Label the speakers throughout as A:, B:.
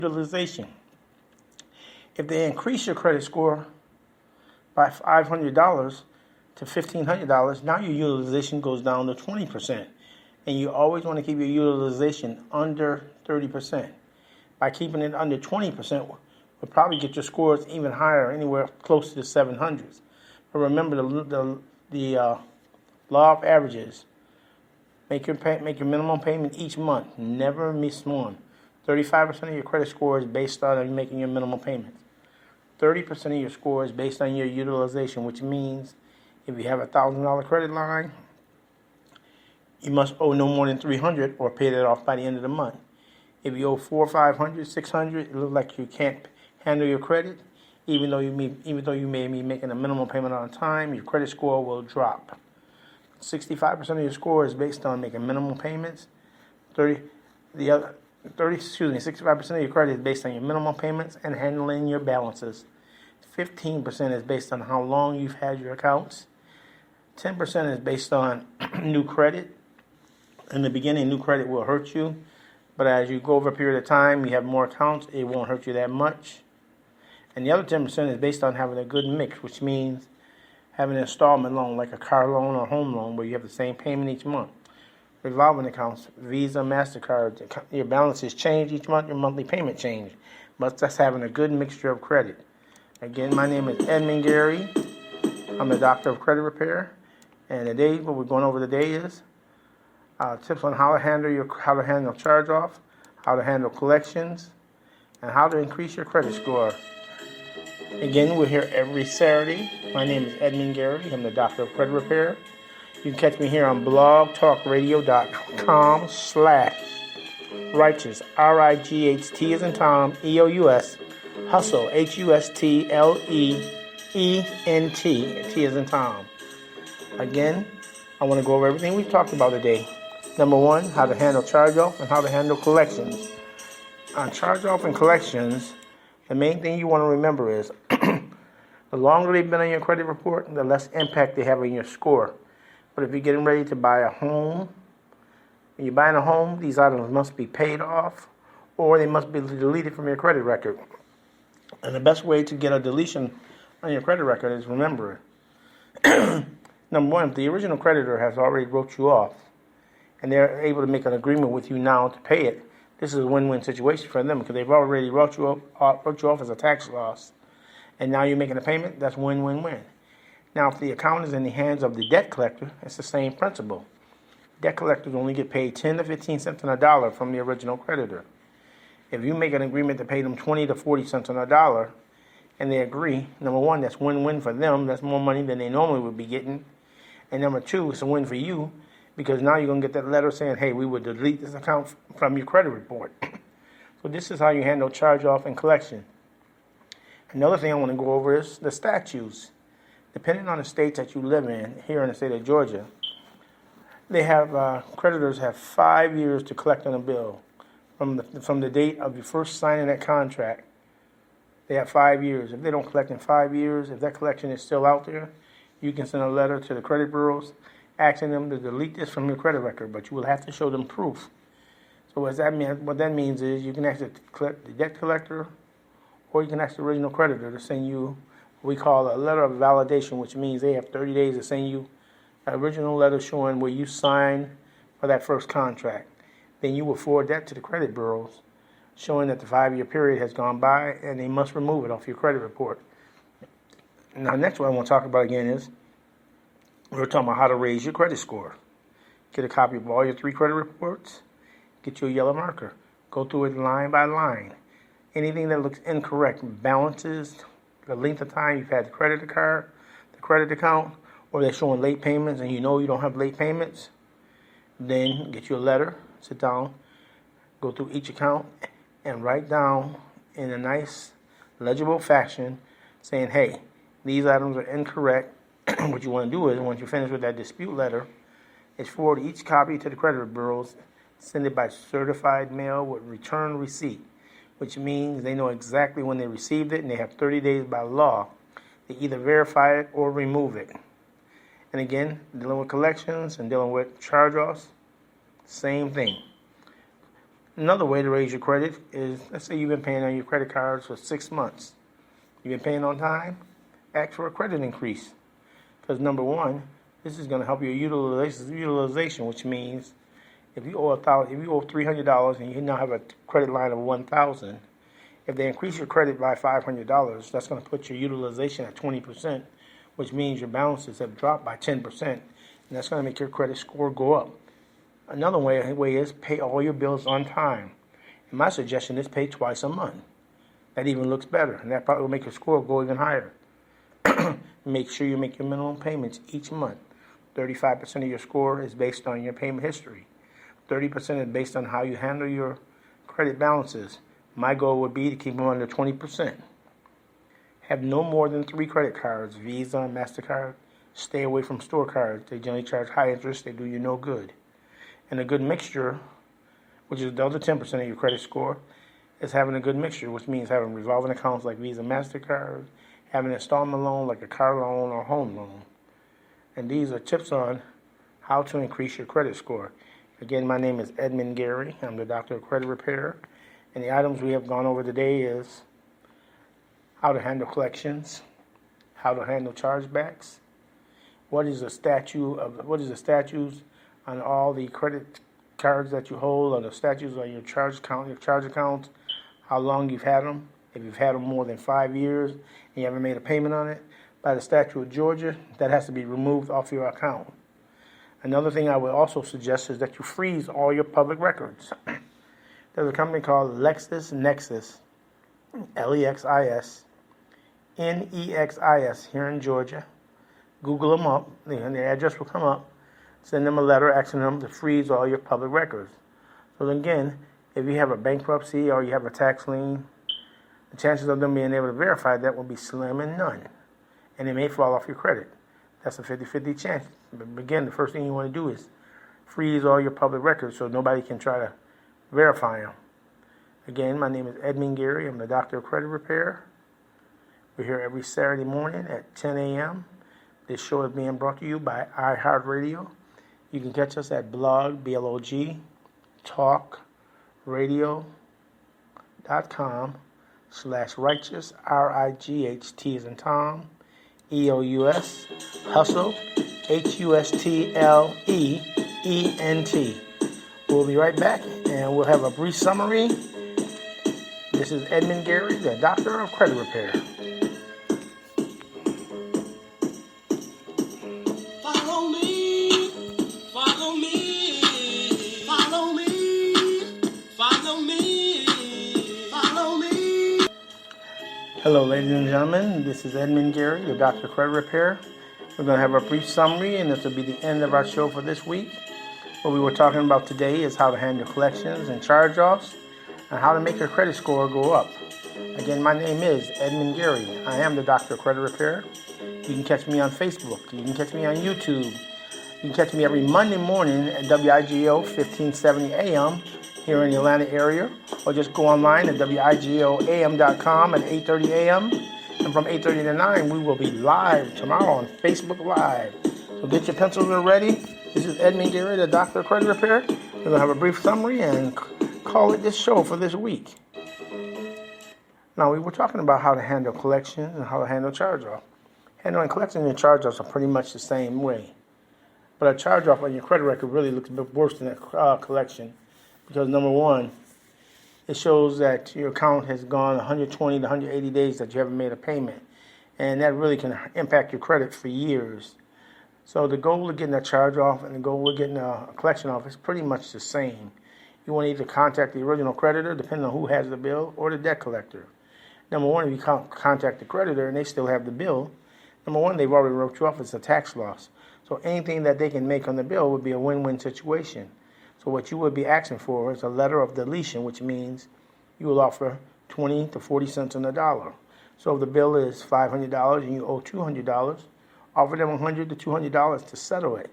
A: Utilization. If they increase your credit score by $500 to $1,500, now your utilization goes down to 20%. And you always want to keep your utilization under 30%. By keeping it under 20%, will probably get your scores even higher, anywhere close to the 700s. But remember the law of averages. Make your minimum payment each month. Never miss one. 35% of your credit score is based on you making your minimum payments. 30% of your score is based on your utilization, which means if you have a $1,000 credit line, you must owe no more than $300 or pay that off by the end of the month. If you owe $400, $500, $600, it looks like you can't handle your credit. Even though you may be making a minimum payment on time, your credit score will drop. 65% of your score is based on making minimum payments. 65% of your credit is based on your minimum payments and handling your balances. 15% is based on how long you've had your accounts. 10% is based on new credit. In the beginning, new credit will hurt you, but as you go over a period of time, you have more accounts, it won't hurt you that much. And the other 10% is based on having a good mix, which means having an installment loan like a car loan or home loan where you have the same payment each month. Revolving accounts, Visa, MasterCard, your balances change each month, your monthly payment change. But that's having a good mixture of credit. Again, my name is Edmund Gary. I'm the doctor of credit repair. And today, what we're going over today is tips on how to handle charge-off, how to handle collections, and how to increase your credit score. Again, we're here every Saturday. My name is Edmund Gary. I'm the doctor of credit repair. You can catch me here on blogtalkradio.com/righteous, RIGHT as in Tom, EOUS, hustle, HUSTLEENT, T as in Tom. Again, I want to go over everything we've talked about today. Number one, how to handle charge-off and how to handle collections. On charge-off and collections, the main thing you want to remember is the longer they've been on your credit report, the less impact they have on your score. But if you're getting ready to buy a home, when you're buying a home, these items must be paid off or they must be deleted from your credit record. And the best way to get a deletion on your credit record is remember number one, if the original creditor has already wrote you off and they're able to make an agreement with you now to pay it, this is a win-win situation for them because they've already wrote you off as a tax loss. And now you're making a payment, that's win-win-win. Now, if the account is in the hands of the debt collector, it's the same principle. Debt collectors only get paid 10 to 15 cents on a dollar from the original creditor. If you make an agreement to pay them 20 to 40 cents on a dollar, and they agree, number one, that's win-win for them. That's more money than they normally would be getting. And number two, it's a win for you because now you're going to get that letter saying, hey, we would delete this account from your credit report. So this is how you handle charge-off and collection. Another thing I want to go over is the statutes. Depending on the state that you live in, here in the state of Georgia, they have creditors have 5 years to collect on a bill from the date of you first signing that contract. They have 5 years. If they don't collect in 5 years, if that collection is still out there, you can send a letter to the credit bureaus asking them to delete this from your credit record, but you will have to show them proof. So what that means is you can ask the debt collector or you can ask the original creditor to send you what we call a letter of validation, which means they have 30 days to send you an original letter showing where you signed for that first contract. Then you will forward that to the credit bureaus, showing that the 5-year period has gone by and they must remove it off your credit report. Now, next one I want to talk about again is we're talking about how to raise your credit score. Get a copy of all your 3 credit reports. Get you a yellow marker. Go through it line by line. Anything that looks incorrect, balances, the length of time you've had the credit card, the credit account, or they're showing late payments and you know you don't have late payments, then get you a letter, sit down, go through each account, and write down in a nice, legible fashion saying, hey, these items are incorrect. What you want to do is, once you finish with that dispute letter, is forward each copy to the credit bureaus, send it by certified mail with return receipt, which means they know exactly when they received it and they have 30 days by law to either verify it or remove it. And again, dealing with collections and dealing with charge-offs, same thing. Another way to raise your credit is, let's say you've been paying on your credit cards for 6 months. You've been paying on time, ask for a credit increase. Because number one, this is going to help your utilization, which means if you owe $300 and you now have a credit line of $1,000, if they increase your credit by $500, that's going to put your utilization at 20%, which means your balances have dropped by 10%, and that's going to make your credit score go up. Another way is pay all your bills on time. And my suggestion is pay twice a month. That even looks better, and that probably will make your score go even higher. Make sure you make your minimum payments each month. 35% of your score is based on your payment history. 30% is based on how you handle your credit balances. My goal would be to keep them under 20%. Have no more than 3 credit cards, Visa and MasterCard. Stay away from store cards. They generally charge high interest. They do you no good. And a good mixture, which is the other 10% of your credit score, is having a good mixture, which means having revolving accounts like Visa, MasterCard, having an installment loan like a car loan or home loan. And these are tips on how to increase your credit score. Again, my name is Edmund Gary. I'm the Doctor of Credit Repair. And the items we have gone over today is how to handle collections, how to handle chargebacks, what is the statutes on all the credit cards that you hold, or the statutes on your charge accounts, how long you've had them. If you've had them more than 5 years and you haven't made a payment on it, by the statute of Georgia, that has to be removed off your account. Another thing I would also suggest is that you freeze all your public records. There's a company called LexisNexis, LEXIS, here in Georgia. Google them up, and the address will come up. Send them a letter asking them to freeze all your public records. So again, if you have a bankruptcy or you have a tax lien, the chances of them being able to verify that will be slim and none. And it may fall off your credit. That's a 50-50 chance. But again, the first thing you want to do is freeze all your public records so nobody can try to verify them. Again, my name is Edmund Gary. I'm the Doctor of Credit Repair. We're here every Saturday morning at 10 a.m. This show is being brought to you by iHeartRadio. You can catch us at blog, talkradio.com/righteous, RIGHT as in Tom, EOUS, hustle, HUSTLEENT. We'll be right back, and we'll have a brief summary. This is Edmund Gary, the Doctor of Credit Repair. Hello, ladies and gentlemen. This is Edmund Gary, the Doctor of Credit Repair. We're going to have a brief summary, and this will be the end of our show for this week. What we were talking about today is how to handle collections and charge-offs, and how to make your credit score go up. Again, my name is Edmund Gary. I am the Doctor of Credit Repair. You can catch me on Facebook. You can catch me on YouTube. You can catch me every Monday morning at WIGO 1570 AM here in the Atlanta area, or just go online at wigoam.com at 8:30 a.m. And from 8:30 to 9, we will be live tomorrow on Facebook Live. So get your pencils ready. This is Edmund Gary, the Doctor of Credit Repair. We're going to have a brief summary and call it this show for this week. Now, we were talking about how to handle collections and how to handle charge-off. Handling collections and charge-offs are pretty much the same way. But a charge-off on your credit record really looks a bit worse than a collection. Because number one, it shows that your account has gone 120 to 180 days that you haven't made a payment. And that really can impact your credit for years. So the goal of getting a charge off and the goal of getting a collection off is pretty much the same. You want to either contact the original creditor, depending on who has the bill, or the debt collector. Number one, if you contact the creditor and they still have the bill, number one, they've already wrote you off as a tax loss. So anything that they can make on the bill would be a win-win situation. So what you would be asking for is a letter of deletion, which means you will offer 20 to 40 cents on the dollar. So if the bill is $500 and you owe $200, offer them $100 to $200 to settle it.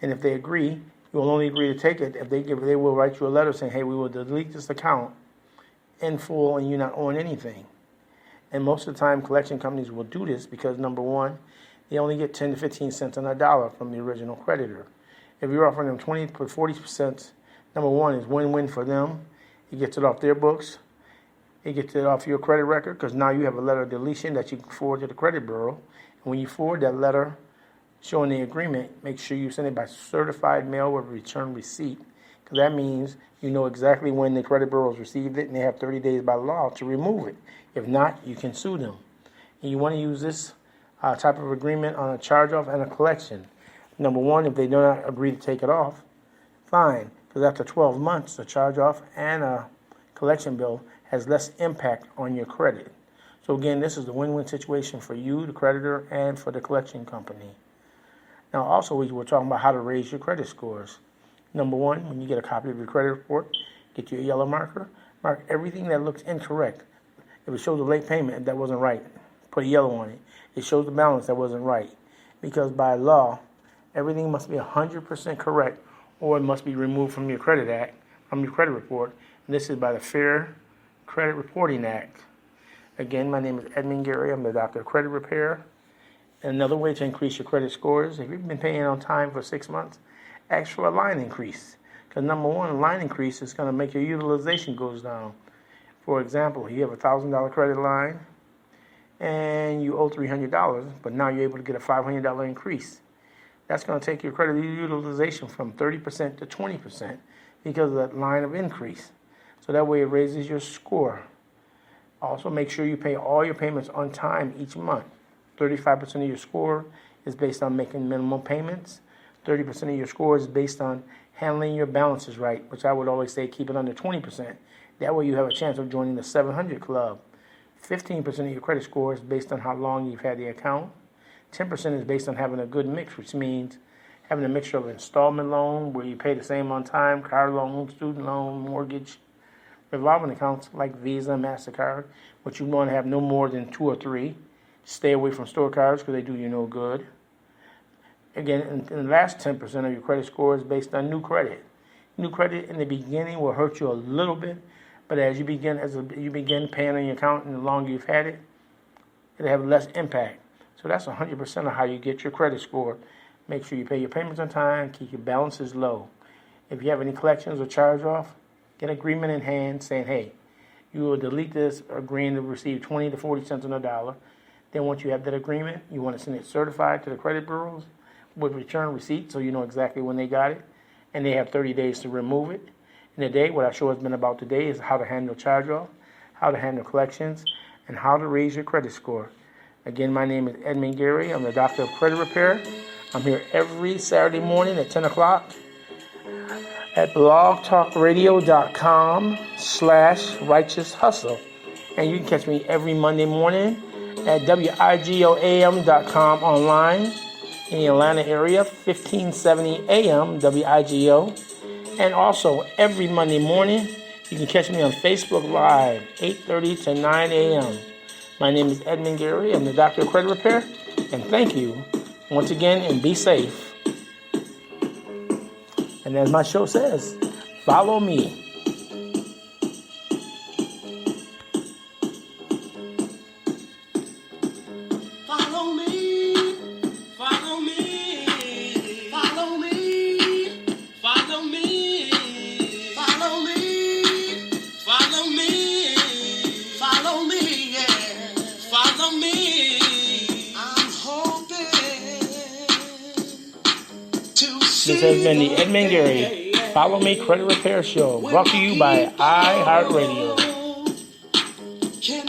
A: And if they agree, you will only agree to take it if they will write you a letter saying, hey, we will delete this account in full and you're not owing anything. And most of the time, collection companies will do this because, number one, they only get 10 to 15 cents on a dollar from the original creditor. If you're offering them 20 to 40%, number one, is win-win for them, It gets it off their books. It gets it off your credit record because now you have a letter of deletion that you can forward to the credit bureau. And when you forward that letter showing the agreement, make sure you send it by certified mail with a return receipt, because that means you know exactly when the credit bureaus received it and they have 30 days by law to remove it. If not, you can sue them. And you want to use this type of agreement on a charge-off and a collection. Number one, if they do not agree to take it off, fine, because after 12 months, a charge-off and a collection bill has less impact on your credit. So again, this is a win-win situation for you, the creditor, and for the collection company. Now also, we were talking about how to raise your credit scores. Number one, when you get a copy of your credit report, get your yellow marker, mark everything that looks incorrect. If it shows a late payment that wasn't right, put a yellow on it. It shows the balance that wasn't right. Because by law, everything must be 100% correct, or it must be removed from your credit report. And this is by the Fair Credit Reporting Act. Again, my name is Edmund Gary. I'm the doctor of credit repair. And another way to increase your credit scores, if you've been paying on time for 6 months, ask for a line increase. Because number one, a line increase is going to make your utilization goes down. For example, you have a $1,000 credit line and you owe $300, but now you're able to get a $500 increase. That's going to take your credit utilization from 30% to 20% because of that line of increase. So that way it raises your score. Also, make sure you pay all your payments on time each month. 35% of your score is based on making minimum payments. 30% of your score is based on handling your balances right, which I would always say keep it under 20%. That way you have a chance of joining the 700 club. 15% of your credit score is based on how long you've had the account. 10% is based on having a good mix, which means having a mixture of installment loan where you pay the same on time, car loan, student loan, mortgage, revolving accounts like Visa, MasterCard, which you want to have no more than 2 or 3. Stay away from store cards because they do you no good. Again, and the last 10% of your credit score is based on new credit. New credit in the beginning will hurt you a little bit, but as you begin paying on your account and the longer you've had it, it'll have less impact. So that's 100% of how you get your credit score. Make sure you pay your payments on time, keep your balances low. If you have any collections or charge-off, get an agreement in hand saying, hey, you will delete this agreeing to receive 20 to 40 cents on the dollar. Then once you have that agreement, you want to send it certified to the credit bureaus with return receipt so you know exactly when they got it. And they have 30 days to remove it. And today, what our show has been about today is how to handle charge-off, how to handle collections, and how to raise your credit score. Again, my name is Edmund Gary. I'm the doctor of credit repair. I'm here every Saturday morning at 10 o'clock at blogtalkradio.com/righteous hustle. And you can catch me every Monday morning at wigoam.com online in the Atlanta area, 1570 AM WIGO. And also every Monday morning, you can catch me on Facebook Live, 8:30 to 9 a.m. My name is Edmund Gary. I'm the doctor of credit repair. And thank you once again, and be safe. And as my show says, follow me.
B: Follow me, follow me, follow me, follow me, follow me, follow me, follow me, yeah, follow me. I'm hoping to see.
A: This has been the Edmund Gary Follow Me Credit Repair Show, brought to you by iHeartRadio.
B: Can